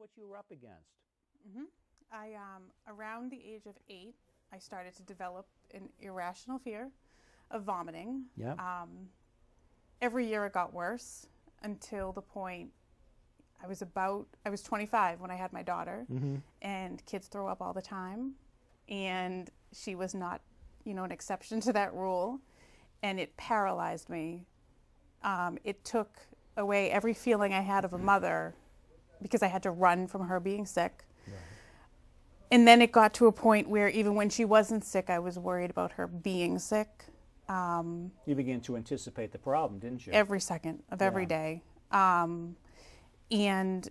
what you were up against? Around the age of 8, I started to develop an irrational fear of vomiting. Yeah. Every year it got worse until the point I was 25 when I had my daughter, and kids throw up all the time, and she was not, an exception to that rule, and it paralyzed me. It took away every feeling I had of a mother because I had to run from her being sick. Right. And then it got to a point where even when she wasn't sick, I was worried about her being sick. You began to anticipate the problem, didn't you? Every second of every day. And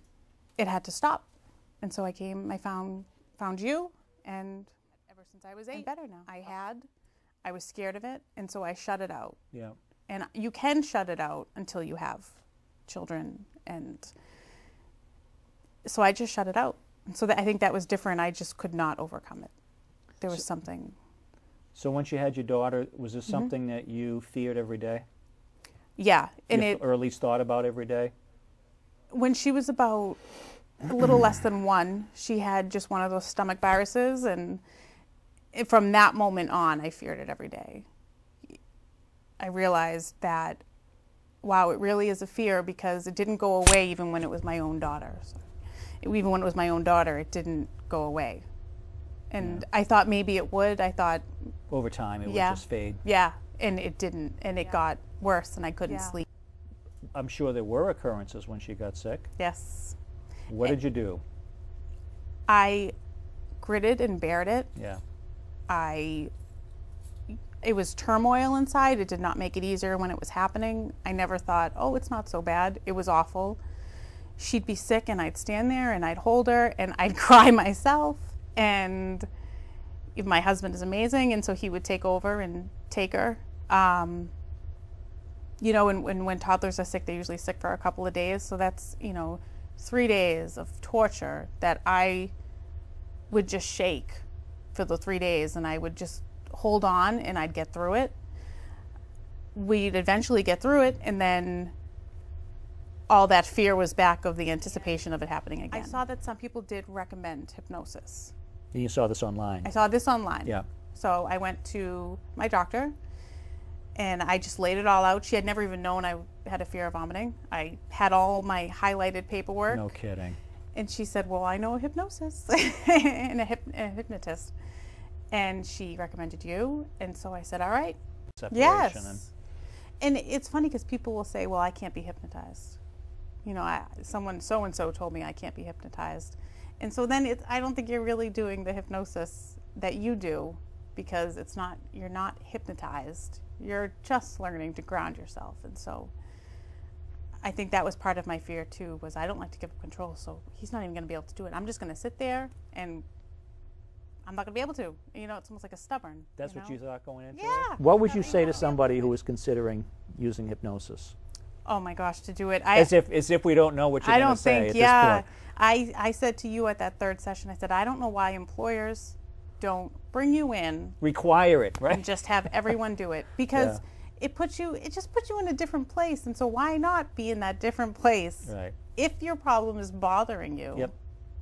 it had to stop. And so I found you, and ever since I was 8, I'm better now. I was scared of it, and so I shut it out. Yeah. And you can shut it out until you have children, and so I just shut it out. So I think that was different. I just could not overcome it. There was something. So once you had your daughter, was this something that you feared every day? Yeah. Or at least thought about every day? When she was about a little less than 1, she had just one of those stomach viruses, and from that moment on, I feared it every day. I realized that, wow, it really is a fear, because it didn't go away even when it was my own daughter. So even when it was my own daughter, it didn't go away. And I thought maybe it would. I thought over time it would just fade. Yeah, and it didn't. And it got worse, and I couldn't sleep. I'm sure there were occurrences when she got sick. Yes. What did you do? I gritted and bared it. Yeah. It was turmoil inside. It did not make it easier when it was happening. I never thought, oh, it's not so bad. It was awful. She'd be sick, and I'd stand there, and I'd hold her, and I'd cry myself. And my husband is amazing, and so he would take over and take her. When toddlers are sick, they're usually sick for a couple of days. So that's, 3 days of torture that I would just shake for the 3 days, and I would just hold on, and I'd get through it. We'd eventually get through it, and then all that fear was back of the anticipation of it happening again. I saw that some people did recommend hypnosis. And you saw this online? I saw this online. Yeah. So I went to my doctor, and I just laid it all out. She had never even known I had a fear of vomiting. I had all my highlighted paperwork. No kidding. And she said, well, I know a hypnosis and a hypnotist. And she recommended you. And so I said, all right. Separation. Yes. And it's funny because people will say, well, I can't be hypnotized. Someone so-and-so told me I can't be hypnotized. And so then I don't think you're really doing the hypnosis that you do, because you're not hypnotized. You're just learning to ground yourself. And so I think that was part of my fear too, was I don't like to give up control, so he's not even going to be able to do it. I'm just going to sit there, and I'm not going to be able to. It's almost like a stubborn. That's what you thought going into it? Yeah. What would you say to somebody who was considering using hypnosis? Oh my gosh, to do it. As if we don't know what you're going to say at this point. I said to you at that 3rd session, I said, I don't know why employers don't bring you in. Require it, right? And just have everyone do it. Because it just puts you in a different place. And so why not be in that different place? Right. If your problem is bothering you,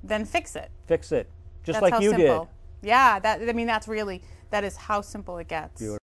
then fix it. Fix it. Just That's like you simple. did. Yeah, that is how simple it gets. Beautiful.